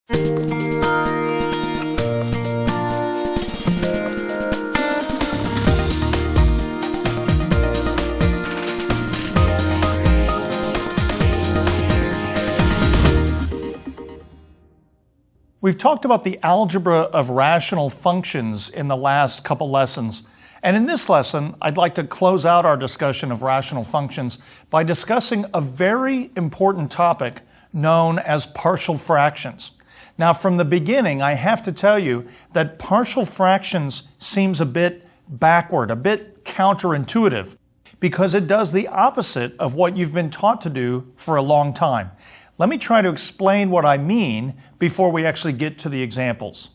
We've talked about the algebra of rational functions in the last couple lessons, and in this lesson, I'd like to close out our discussion of rational functions by discussing a very important topic known as partial fractions. Now, from the beginning, I have to tell you that partial fractions seems a bit backward, a bit counterintuitive, because it does the opposite of what you've been taught to do for a long time. Let me try to explain what I mean before we actually get to the examples.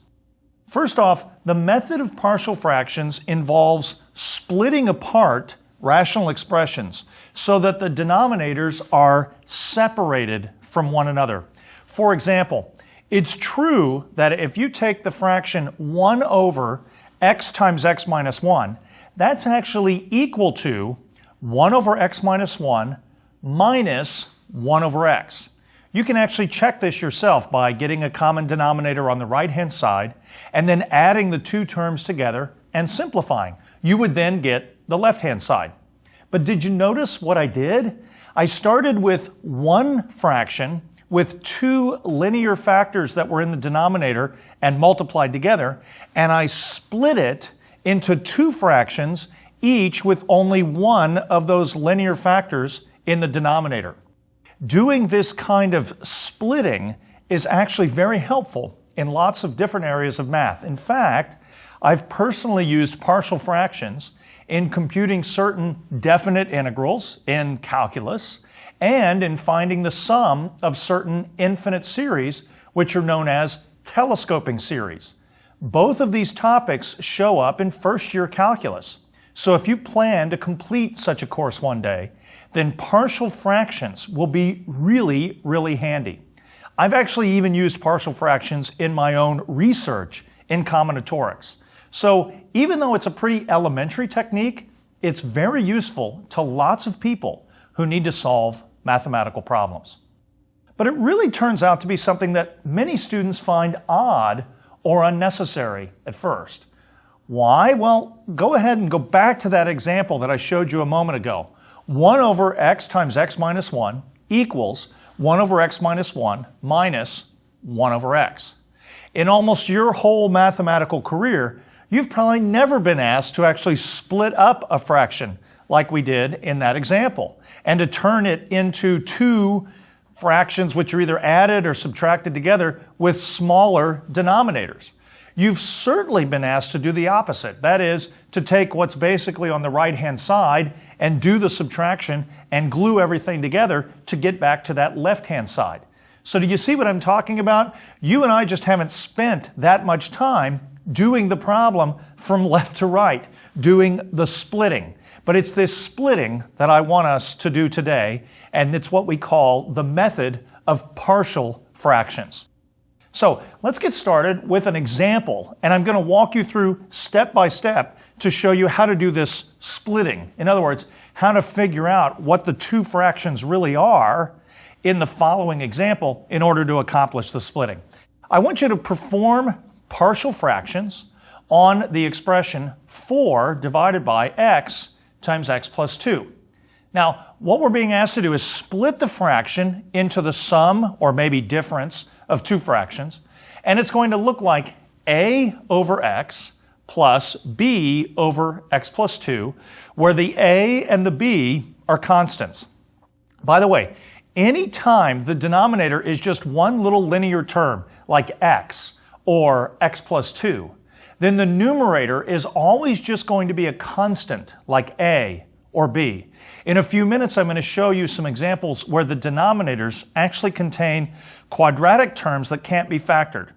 First off, the method of partial fractions involves splitting apart rational expressions so that the denominators are separated from one another. For example, it's true that if you take the fraction 1 over x times x minus 1, that's actually equal to 1 over x minus 1 minus 1 over x. You can actually check this yourself by getting a common denominator on the right-hand side and then adding the two terms together and simplifying. You would then get the left-hand side. But did you notice what I did? I started with one fraction with two linear factors that were in the denominator and multiplied together, and I split it into two fractions, each with only one of those linear factors in the denominator. Doing this kind of splitting is actually very helpful in lots of different areas of math. In fact, I've personally used partial fractions in computing certain definite integrals in calculus and in finding the sum of certain infinite series, which are known as telescoping series. Both of these topics show up in first-year calculus. So if you plan to complete such a course one day, then partial fractions will be really, really handy. I've actually even used partial fractions in my own research in combinatorics. So even though it's a pretty elementary technique, it's very useful to lots of people who need to solve mathematical problems. But it really turns out to be something that many students find odd or unnecessary at first. Why? Well, go ahead and go back to that example that I showed you a moment ago. 1 over x times x minus 1 equals 1 over x minus 1 minus 1 over x. In almost your whole mathematical career, you've probably never been asked to actually split up a fraction like we did in that example and to turn it into two fractions which are either added or subtracted together with smaller denominators. You've certainly been asked to do the opposite. That is, to take what's basically on the right-hand side and do the subtraction and glue everything together to get back to that left-hand side. So do you see what I'm talking about? You and I just haven't spent that much time doing the problem from left to right, doing the splitting. But it's this splitting that I want us to do today, and it's what we call the method of partial fractions. So let's get started with an example, and I'm going to walk you through step by step to show you how to do this splitting. In other words, how to figure out what the two fractions really are in the following example in order to accomplish the splitting. I want you to perform partial fractions on the expression 4 divided by x times x plus 2. Now, what we're being asked to do is split the fraction into the sum or maybe difference of two fractions, and it's going to look like a over x plus b over x plus 2, where the a and the b are constants. By the way, any time the denominator is just one little linear term, like x or x plus 2, then the numerator is always just going to be a constant, like a or b. In a few minutes, I'm going to show you some examples where the denominators actually contain quadratic terms that can't be factored.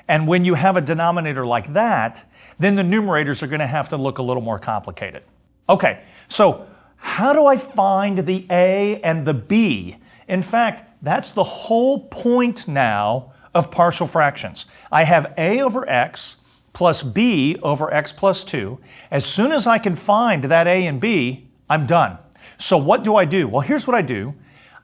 And when you have a denominator like that, then the numerators are going to have to look a little more complicated. Okay, so how do I find the a and the b? In fact, that's the whole point now of partial fractions. I have a over x plus b over x plus 2. As soon as I can find that a and b, I'm done. So what do I do? Well, here's what I do.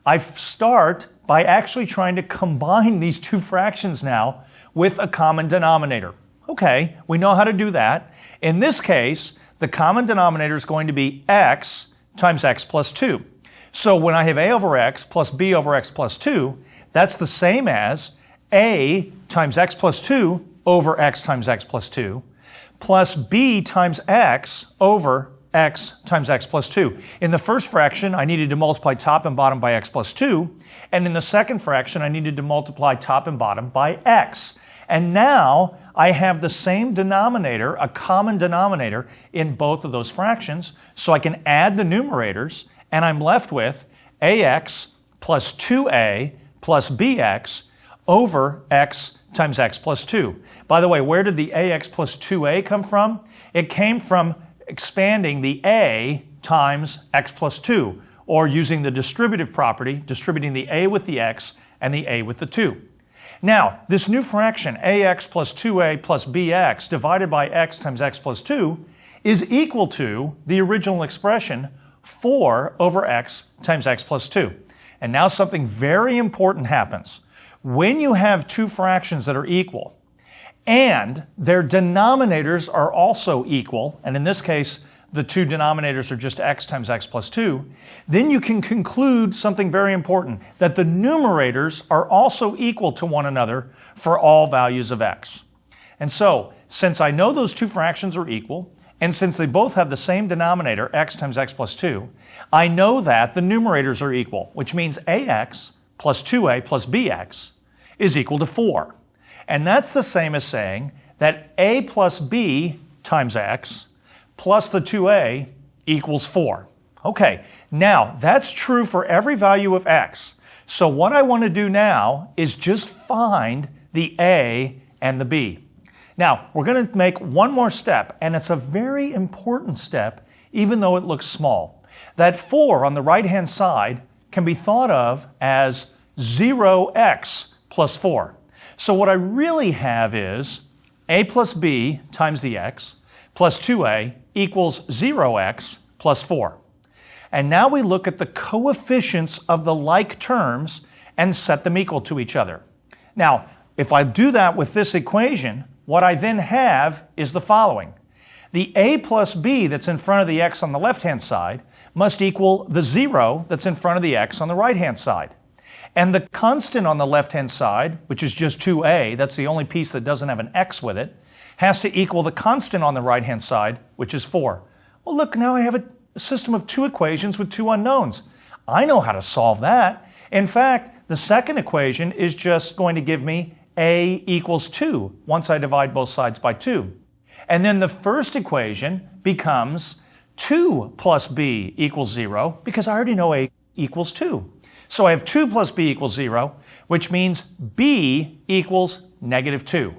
I start by actually trying to combine these two fractions now with a common denominator. Okay, we know how to do that. In this case, the common denominator is going to be x times x plus 2. So when I have a over x plus b over x plus 2, that's the same as a times x plus 2 over x times x plus 2 plus b times x over x times x plus 2. In the first fraction, I needed to multiply top and bottom by x plus 2, and in the second fraction, I needed to multiply top and bottom by x. And now I have the same denominator, a common denominator, in both of those fractions, so I can add the numerators, and I'm left with ax plus 2a plus bx over x times x plus 2. By the way, where did the ax plus 2a come from? It came from expanding the a times x plus 2, or using the distributive property, distributing the a with the x and the a with the 2. Now, this new fraction, ax plus 2a plus bx divided by x times x plus 2, is equal to the original expression 4 over x times x plus 2. And now something very important happens. When you have two fractions that are equal, and their denominators are also equal, and in this case, the two denominators are just x times x plus 2, then you can conclude something very important, that the numerators are also equal to one another for all values of x. And so, since I know those two fractions are equal, and since they both have the same denominator, x times x plus 2, I know that the numerators are equal, which means ax plus 2a plus bx is equal to 4. And that's the same as saying that a plus b times x plus the 2a equals 4. Okay, now that's true for every value of x. So what I want to do now is just find the a and the b. Now, we're going to make one more step, and it's a very important step, even though it looks small. That 4 on the right-hand side can be thought of as 0x plus 4. So what I really have is a plus b times the x plus 2a equals 0x plus 4. And now we look at the coefficients of the like terms and set them equal to each other. Now, if I do that with this equation, what I then have is the following. The a plus b that's in front of the x on the left-hand side must equal the 0 that's in front of the x on the right-hand side. And the constant on the left-hand side, which is just 2a, that's the only piece that doesn't have an x with it, has to equal the constant on the right-hand side, which is 4. Well, look, now I have a system of two equations with two unknowns. I know how to solve that. In fact, the second equation is just going to give me a equals 2 once I divide both sides by 2. And then the first equation becomes 2 plus b equals 0 because I already know a equals 2. So I have 2 plus b equals 0, which means b equals negative 2.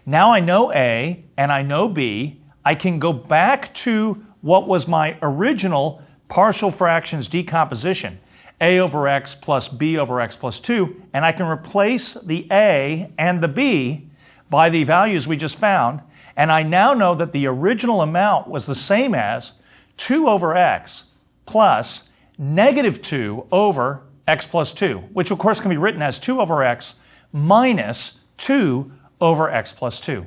Now I know a and I know b. I can go back to what was my original partial fractions decomposition, a over x plus b over x plus 2, and I can replace the a and the b by the values we just found, and I now know that the original amount was the same as 2 over x plus negative 2 over x plus 2, which of course can be written as 2 over x minus 2 over x plus 2.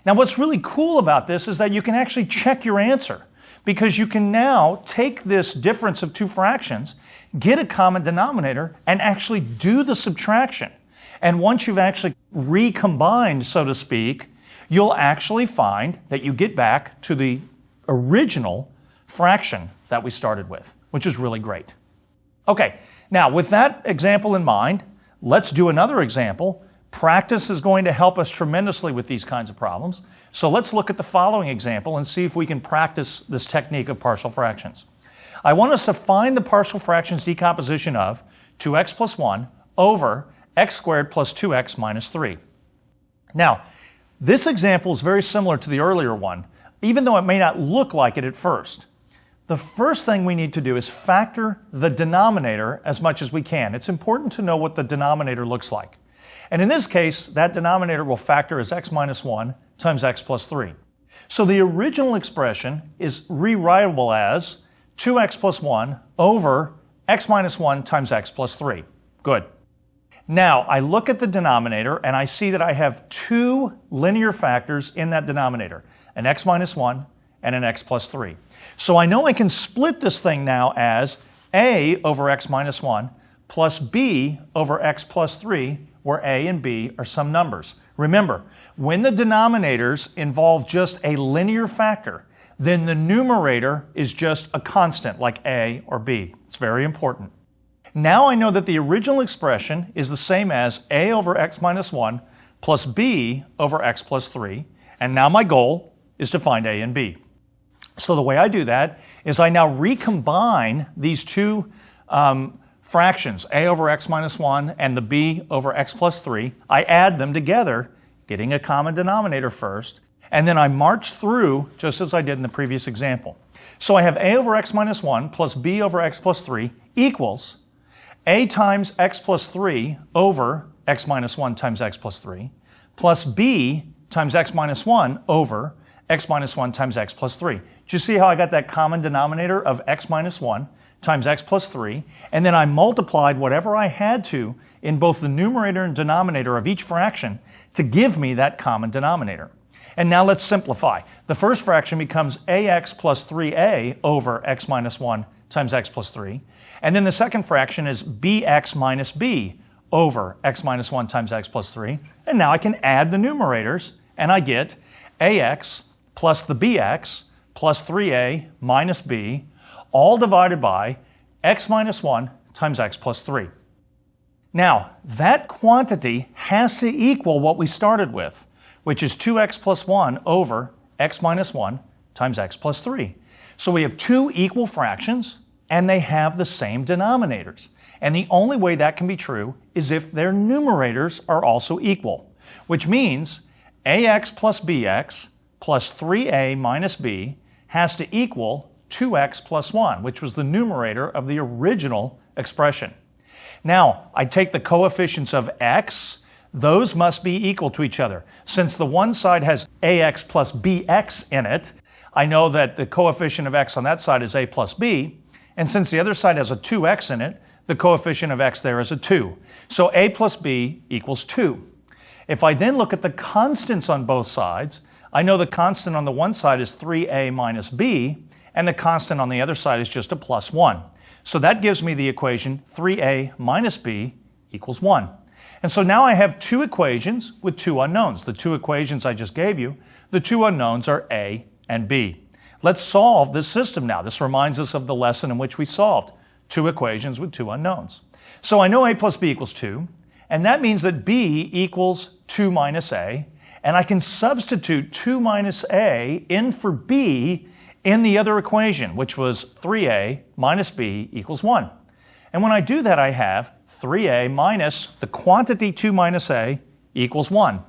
Now what's really cool about this is that you can actually check your answer, because you can now take this difference of two fractions, get a common denominator, and actually do the subtraction. And once you've actually recombined, so to speak, you'll actually find that you get back to the original fraction that we started with, which is really great. Okay, now with that example in mind, let's do another example. Practice is going to help us tremendously with these kinds of problems. So let's look at the following example and see if we can practice this technique of partial fractions. I want us to find the partial fractions decomposition of 2x plus 1 over x squared plus 2x minus 3. Now, this example is very similar to the earlier one, even though it may not look like it at first. The first thing we need to do is factor the denominator as much as we can. It's important to know what the denominator looks like. And in this case, that denominator will factor as x minus 1 times x plus 3. So the original expression is rewritable as 2x plus 1 over x minus 1 times x plus 3. Good. Now, I look at the denominator and I see that I have two linear factors in that denominator, an x minus 1 and an x plus 3. So I know I can split this thing now as a over x minus 1 plus b over x plus 3, where a and b are some numbers. Remember, when the denominators involve just a linear factor, then the numerator is just a constant like a or b. It's very important. Now I know that the original expression is the same as a over x minus 1 plus b over x plus 3, and now my goal is to find a and b. So the way I do that is I now recombine these two fractions, a over x minus 1 and the b over x plus 3. I add them together, getting a common denominator first, and then I march through just as I did in the previous example. So I have a over x minus 1 plus b over x plus 3 equals a times x plus 3 over x minus 1 times x plus 3 plus b times x minus 1 over x minus 1 times x plus 3. Do you see how I got that common denominator of x minus 1 times x plus 3, and then I multiplied whatever I had to in both the numerator and denominator of each fraction to give me that common denominator. And now let's simplify. The first fraction becomes ax plus 3a over x minus 1 times x plus 3. And then the second fraction is bx minus b over x minus 1 times x plus 3. And now I can add the numerators, and I get ax plus the bx plus 3a minus b, all divided by x minus 1 times x plus 3. Now, that quantity has to equal what we started with, which is 2x plus 1 over x minus 1 times x plus 3. So we have two equal fractions, and they have the same denominators. And the only way that can be true is if their numerators are also equal, which means ax plus bx plus 3a minus b has to equal 2x plus 1, which was the numerator of the original expression. Now, I take the coefficients of x. Those must be equal to each other. Since the one side has ax plus bx in it, I know that the coefficient of x on that side is a plus b. And since the other side has a 2x in it, the coefficient of x there is a 2. So a plus b equals 2. If I then look at the constants on both sides, I know the constant on the one side is 3a minus b, and the constant on the other side is just a plus 1. So that gives me the equation 3a minus b equals 1. And so now I have two equations with two unknowns. The two equations I just gave you, the two unknowns are a and b. Let's solve this system now. This reminds us of the lesson in which we solved two equations with two unknowns. So I know a plus b equals 2, and that means that b equals 2 minus a, and I can substitute 2 minus a in for b in the other equation, which was 3a minus b equals 1. And when I do that, I have 3a minus the quantity 2 minus a equals 1.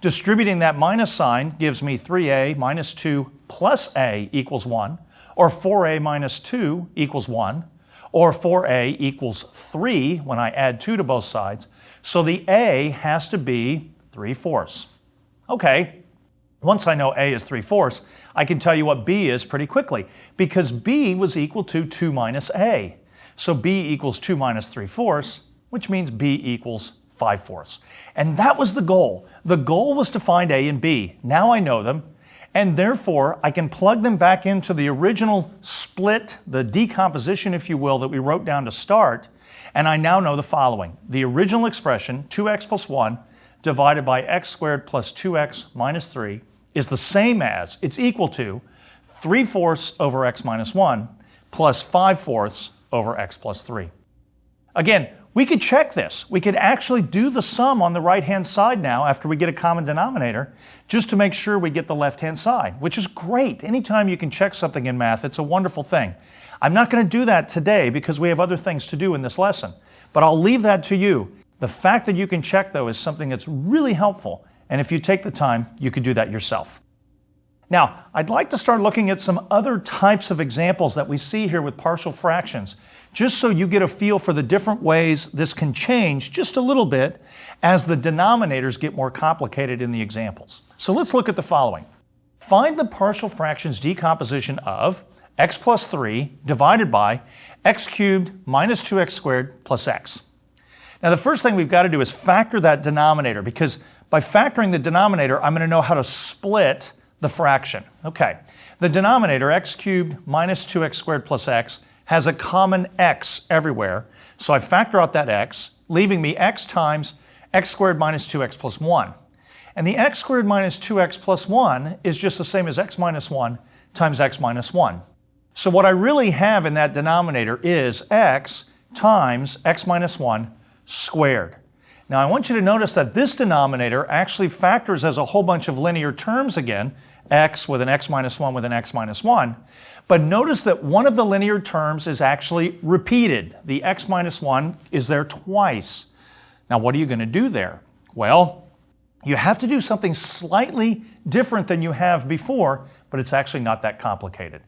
Distributing that minus sign gives me 3a minus 2 plus a equals 1, or 4a minus 2 equals 1, or 4a equals 3 when I add 2 to both sides. So the a has to be 3/4. Okay, once I know a is 3/4, I can tell you what b is pretty quickly, because b was equal to 2 minus a. So b equals 2 minus 3/4, which means b equals 5/4. And that was the goal. The goal was to find a and b. Now I know them, and therefore I can plug them back into the original split, the decomposition, if you will, that we wrote down to start, and I now know the following. The original expression, 2x plus 1 divided by x squared plus 2x minus 3, is the same as, it's equal to, 3/4 over x minus 1 plus 5/4 over x plus 3. Again, we could check this. We could actually do the sum on the right-hand side now after we get a common denominator, just to make sure we get the left-hand side, which is great. Anytime you can check something in math, it's a wonderful thing. I'm not going to do that today because we have other things to do in this lesson, but I'll leave that to you. The fact that you can check, though, is something that's really helpful, and if you take the time, you can do that yourself. Now, I'd like to start looking at some other types of examples that we see here with partial fractions, just so you get a feel for the different ways this can change just a little bit as the denominators get more complicated in the examples. So let's look at the following. Find the partial fractions decomposition of x plus 3 divided by x cubed minus 2x squared plus x. Now, the first thing we've got to do is factor that denominator, because by factoring the denominator, I'm going to know how to split the fraction. Okay, the denominator, x cubed minus 2x squared plus x, has a common x everywhere. So I factor out that x, leaving me x times x squared minus 2x plus 1. And the x squared minus 2x plus 1 is just the same as x minus 1 times x minus 1. So what I really have in that denominator is x times x minus 1 squared. Now I want you to notice that this denominator actually factors as a whole bunch of linear terms again, x with an x minus 1 with an x minus 1. But notice that one of the linear terms is actually repeated. The x minus 1 is there twice. Now what are you going to do there? Well, you have to do something slightly different than you have before, but it's actually not that complicated.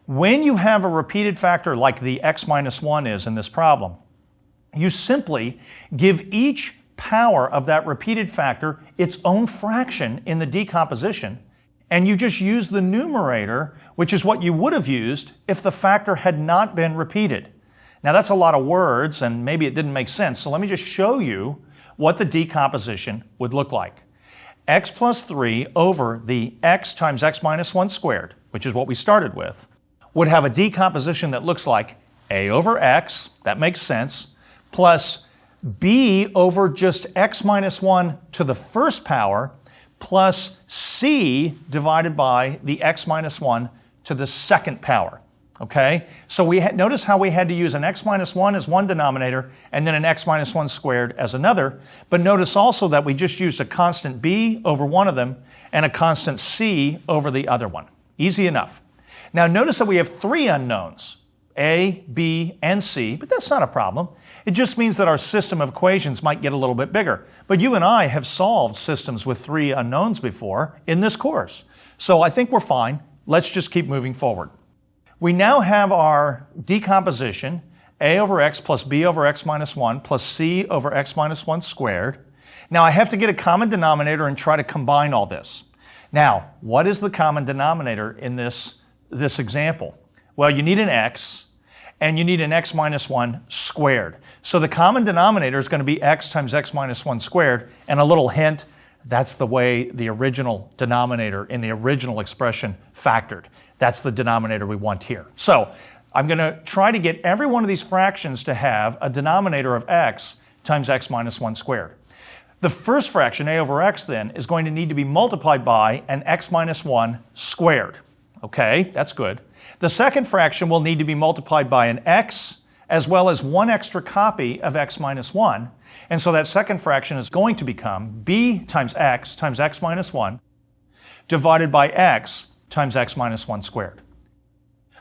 When you have a repeated factor like the x minus 1 is in this problem, you simply give each power of that repeated factor its own fraction in the decomposition, and you just use the numerator, which is what you would have used if the factor had not been repeated. Now that's a lot of words, and maybe it didn't make sense, so let me just show you what the decomposition would look like. X plus 3 over the x times x minus 1 squared, which is what we started with, would have a decomposition that looks like a over x, that makes sense, plus b over just x minus 1 to the first power, plus c divided by the x minus 1 to the second power. Okay? So notice how we had to use an x minus 1 as one denominator and then an x minus 1 squared as another. But notice also that we just used a constant b over one of them and a constant c over the other one. Easy enough. Now notice that we have three unknowns, a, b, and c, but that's not a problem. It just means that our system of equations might get a little bit bigger. But you and I have solved systems with three unknowns before in this course. So I think we're fine. Let's just keep moving forward. We now have our decomposition, a over x plus b over x minus 1 plus c over x minus 1 squared. Now I have to get a common denominator and try to combine all this. Now, what is the common denominator in this example? Well, you need an x, and you need an x minus 1 squared. So the common denominator is going to be x times x minus 1 squared, and a little hint, that's the way the original denominator in the original expression factored. That's the denominator we want here. So I'm going to try to get every one of these fractions to have a denominator of x times x minus 1 squared. The first fraction, a over x, then, is going to need to be multiplied by an x minus 1 squared. Okay, that's good. The second fraction will need to be multiplied by an x as well as one extra copy of x minus 1. And so that second fraction is going to become b times x minus 1 divided by x times x minus 1 squared.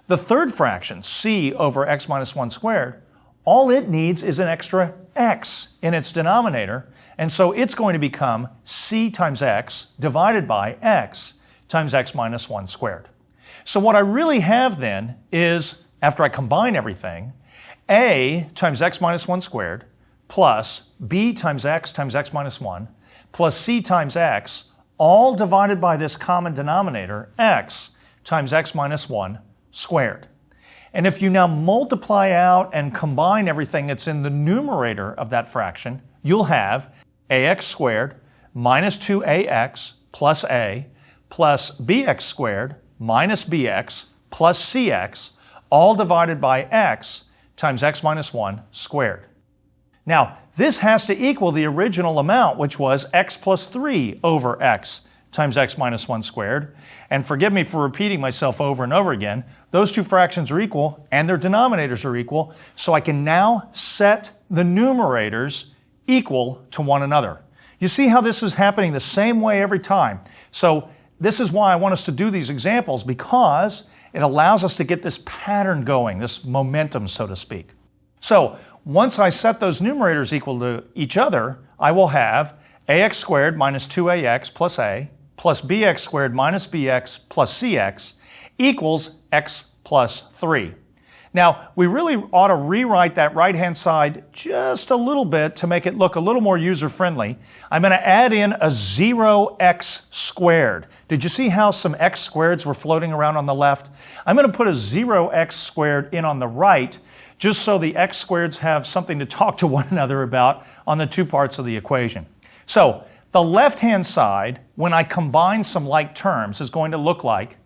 The third fraction, c over x minus 1 squared, all it needs is an extra x in its denominator, and so it's going to become c times x divided by x times x minus 1 squared. So what I really have then is, after I combine everything, a times x minus 1 squared plus b times x minus 1 plus c times x, all divided by this common denominator, x times x minus 1 squared. And if you now multiply out and combine everything that's in the numerator of that fraction, you'll have ax squared minus 2ax plus a plus bx squared minus bx plus cx, all divided by x times x minus 1 squared. Now, this has to equal the original amount, which was x plus 3 over x times x minus 1 squared. And forgive me for repeating myself over and over again. Those two fractions are equal, and their denominators are equal, so I can now set the numerators equal to one another. You see how this is happening the same way every time. So this is why I want us to do these examples, because it allows us to get this pattern going, this momentum, so to speak. So once I set those numerators equal to each other, I will have ax squared minus 2ax plus a plus bx squared minus bx plus cx equals x plus 3. Now, we really ought to rewrite that right-hand side just a little bit to make it look a little more user-friendly. I'm going to add in a 0x squared. Did you see how some x squareds were floating around on the left? I'm going to put a 0x squared in on the right just so the x squareds have something to talk to one another about on the two parts of the equation. So the left-hand side, when I combine some like terms, is going to look like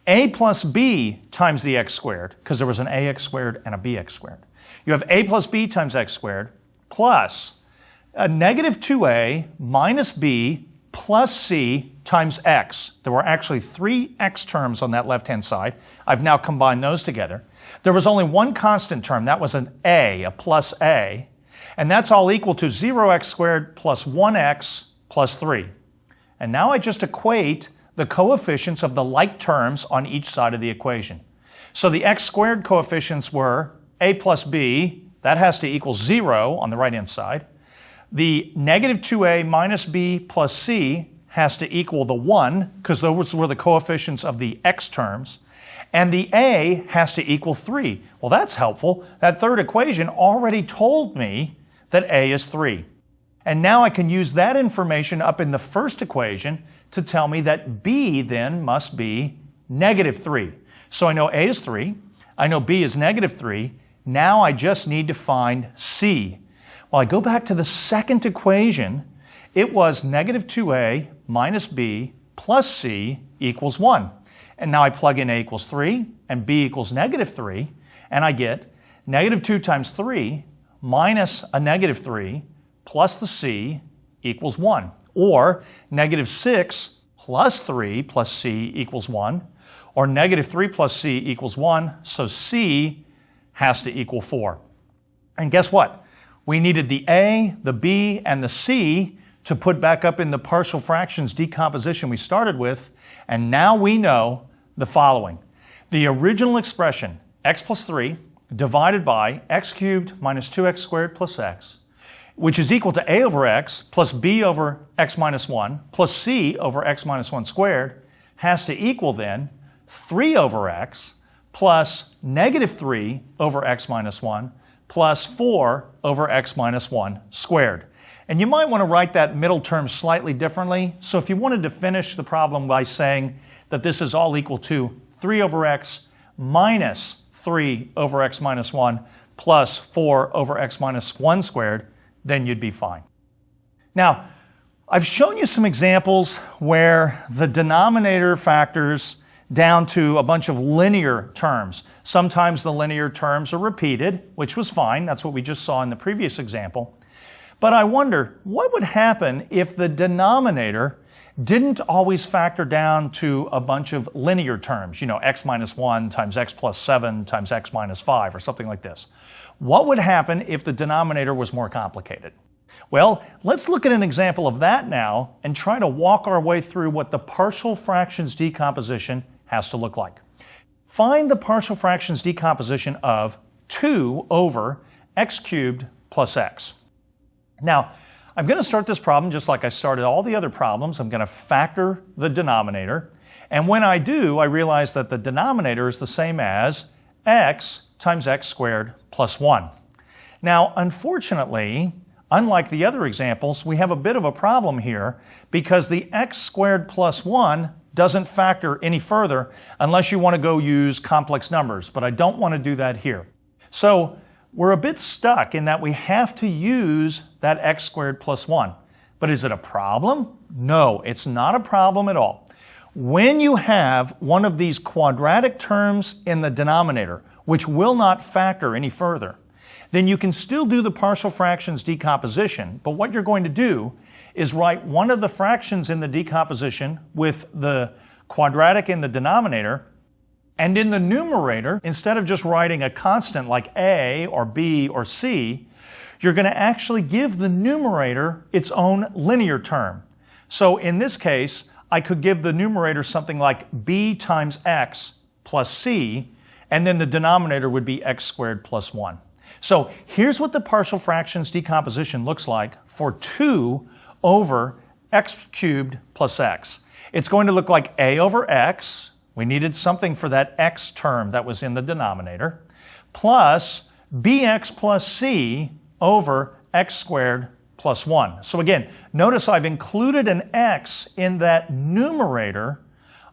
a plus b times the x squared, because there was an ax squared and a bx squared. You have a plus b times x squared plus a negative 2a minus b plus c times x. There were actually three x terms on that left-hand side. I've now combined those together. There was only one constant term. That was an a plus a. And that's all equal to 0x squared plus 1x plus 3. And now I just equate the coefficients of the like terms on each side of the equation. So the x squared coefficients were a plus b. That has to equal 0 on the right-hand side. The negative 2a minus b plus c has to equal the 1, because those were the coefficients of the x terms. And the a has to equal 3. Well, that's helpful. That third equation already told me that a is 3. And now I can use that information up in the first equation to tell me that b then must be negative 3. So I know a is 3. I know b is negative 3. Now I just need to find c. Well, I go back to the second equation. It was negative 2a minus b plus c equals 1. And now I plug in a equals 3 and b equals negative 3, and I get negative 2 times 3 minus a negative 3 plus the c equals 1. Or negative 6 plus 3 plus c equals 1. Or negative 3 plus c equals 1, so c has to equal 4. And guess what? We needed the a, the b, and the c to put back up in the partial fractions decomposition we started with, and now we know the following. The original expression, x plus 3 divided by x cubed minus 2x squared plus x, which is equal to a over x plus b over x minus 1 plus c over x minus 1 squared, has to equal then 3 over x plus negative 3 over x minus 1 plus 4 over x minus 1 squared. And you might want to write that middle term slightly differently. So if you wanted to finish the problem by saying that this is all equal to 3 over x minus 3 over x minus 1 plus 4 over x minus 1 squared, then you'd be fine. Now, I've shown you some examples where the denominator factors down to a bunch of linear terms. Sometimes the linear terms are repeated, which was fine. That's what we just saw in the previous example. But I wonder, what would happen if the denominator didn't always factor down to a bunch of linear terms, x minus 1 times x plus 7 times x minus 5 or something like this? What would happen if the denominator was more complicated? Well, let's look at an example of that now and try to walk our way through what the partial fractions decomposition has to look like. Find the partial fractions decomposition of 2 over x cubed plus x. Now, I'm going to start this problem just like I started all the other problems. I'm going to factor the denominator. And when I do, I realize that the denominator is the same as x times x squared plus 1. Now, unfortunately, unlike the other examples, we have a bit of a problem here because the x squared plus 1 doesn't factor any further unless you want to go use complex numbers, but I don't want to do that here. So we're a bit stuck in that we have to use that x squared plus 1. But is it a problem? No, it's not a problem at all. When you have one of these quadratic terms in the denominator, which will not factor any further, then you can still do the partial fractions decomposition, but what you're going to do is write one of the fractions in the decomposition with the quadratic in the denominator, and in the numerator, instead of just writing a constant like a or b or c, you're going to actually give the numerator its own linear term. So in this case, I could give the numerator something like b times x plus c, and then the denominator would be x squared plus 1. So here's what the partial fractions decomposition looks like for 2 over x cubed plus x. It's going to look like a over x. We needed something for that x term that was in the denominator, plus bx plus c over x squared plus 1. So again, notice I've included an x in that numerator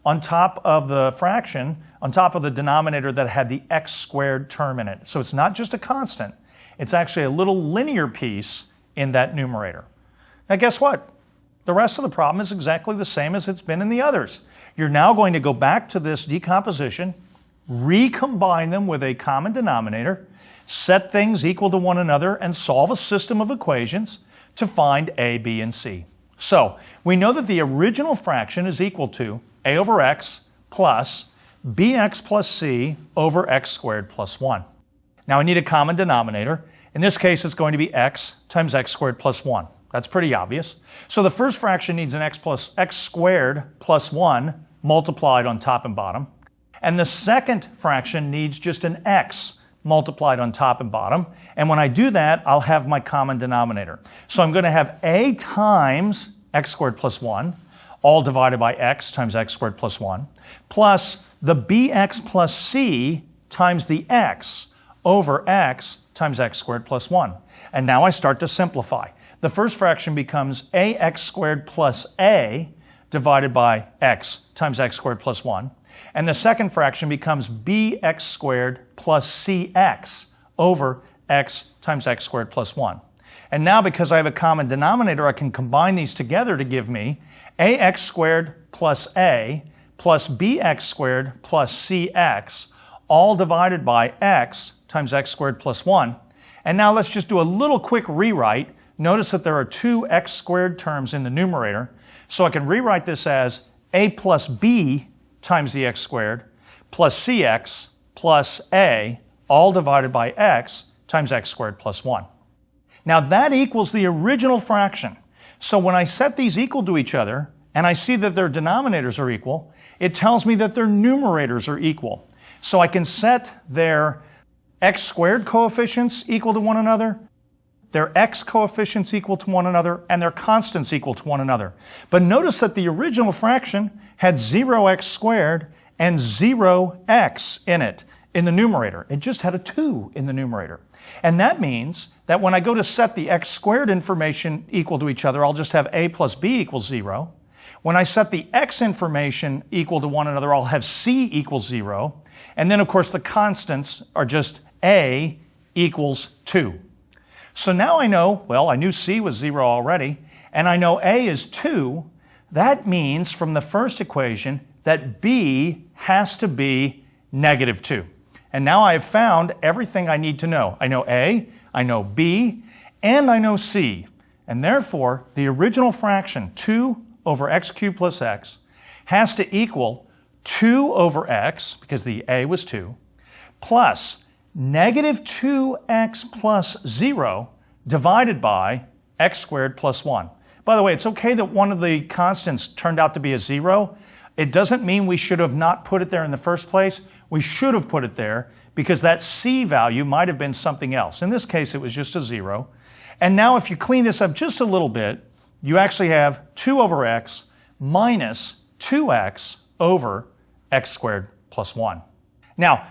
on top of the fraction, on top of the denominator that had the x squared term in it. So it's not just a constant, it's actually a little linear piece in that numerator. Now guess what? The rest of the problem is exactly the same as it's been in the others. You're now going to go back to this decomposition, recombine them with a common denominator, set things equal to one another, and solve a system of equations to find a, b, and c. So we know that the original fraction is equal to a over x plus bx plus c over x squared plus 1. Now I need a common denominator. In this case, it's going to be x times x squared plus 1. That's pretty obvious. So the first fraction needs an x squared plus 1 multiplied on top and bottom. And the second fraction needs just an x multiplied on top and bottom. And when I do that, I'll have my common denominator. So I'm going to have a times x squared plus 1, all divided by x times x squared plus 1, plus the bx plus c times the x over x times x squared plus 1. And now I start to simplify. The first fraction becomes ax squared plus a divided by x times x squared plus 1. And the second fraction becomes bx squared plus cx over x times x squared plus 1. And now because I have a common denominator, I can combine these together to give me ax squared plus a plus bx squared plus cx, all divided by x times x squared plus 1. And now let's just do a little quick rewrite. Notice that there are two x squared terms in the numerator. So I can rewrite this as a plus b times the x squared plus cx plus a, all divided by x times x squared plus 1. Now that equals the original fraction. So when I set these equal to each other, and I see that their denominators are equal, it tells me that their numerators are equal. So I can set their x squared coefficients equal to one another, their x coefficients equal to one another, and their constants equal to one another. But notice that the original fraction had 0x squared and 0x in it in the numerator. It just had a 2 in the numerator. And that means that when I go to set the x squared information equal to each other, I'll just have a plus b equals 0. When I set the x information equal to one another, I'll have c equals 0. And then, of course, the constants are just a equals 2. So now I know, well, I knew c was 0 already, and I know a is 2. That means from the first equation that b has to be negative 2. And now I have found everything I need to know. I know a, I know b, and I know c. And therefore, the original fraction, 2 over x cubed plus x, has to equal 2 over x, because the a was 2, plus negative 2x plus 0 divided by x squared plus 1. By the way, it's okay that one of the constants turned out to be a 0. It doesn't mean we should have not put it there in the first place. We should have put it there because that c value might have been something else. In this case, it was just a 0. And now if you clean this up just a little bit, you actually have 2 over x minus 2x over x squared plus 1. Now,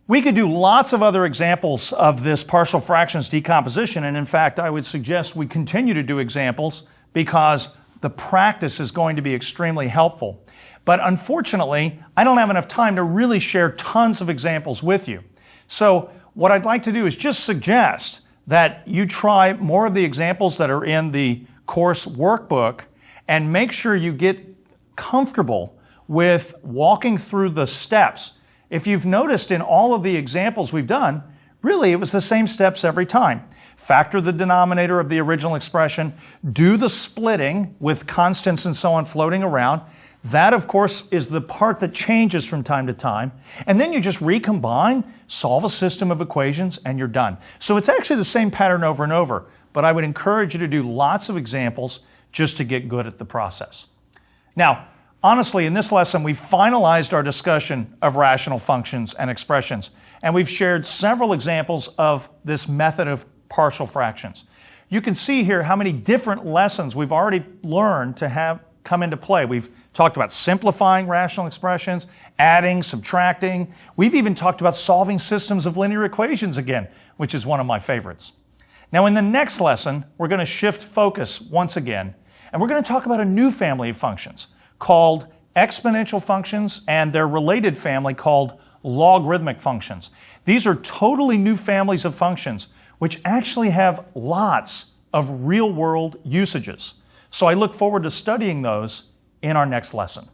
we could do lots of other examples of this partial fractions decomposition, and in fact, I would suggest we continue to do examples because the practice is going to be extremely helpful. But unfortunately, I don't have enough time to really share tons of examples with you. So what I'd like to do is just suggest that you try more of the examples that are in the course workbook and make sure you get comfortable with walking through the steps. If you've noticed in all of the examples we've done, really it was the same steps every time. Factor the denominator of the original expression, do the splitting with constants and so on floating around. That, of course, is the part that changes from time to time. And then you just recombine, solve a system of equations, and you're done. So it's actually the same pattern over and over, but I would encourage you to do lots of examples just to get good at the process. Now, honestly, in this lesson, we've finalized our discussion of rational functions and expressions, and we've shared several examples of this method of partial fractions. You can see here how many different lessons we've already learned to have come into play. We've talked about simplifying rational expressions, adding, subtracting. We've even talked about solving systems of linear equations again, which is one of my favorites. Now, in the next lesson, we're going to shift focus once again, and we're going to talk about a new family of functions called exponential functions, and their related family called logarithmic functions. These are totally new families of functions which actually have lots of real-world usages. So I look forward to studying those in our next lesson.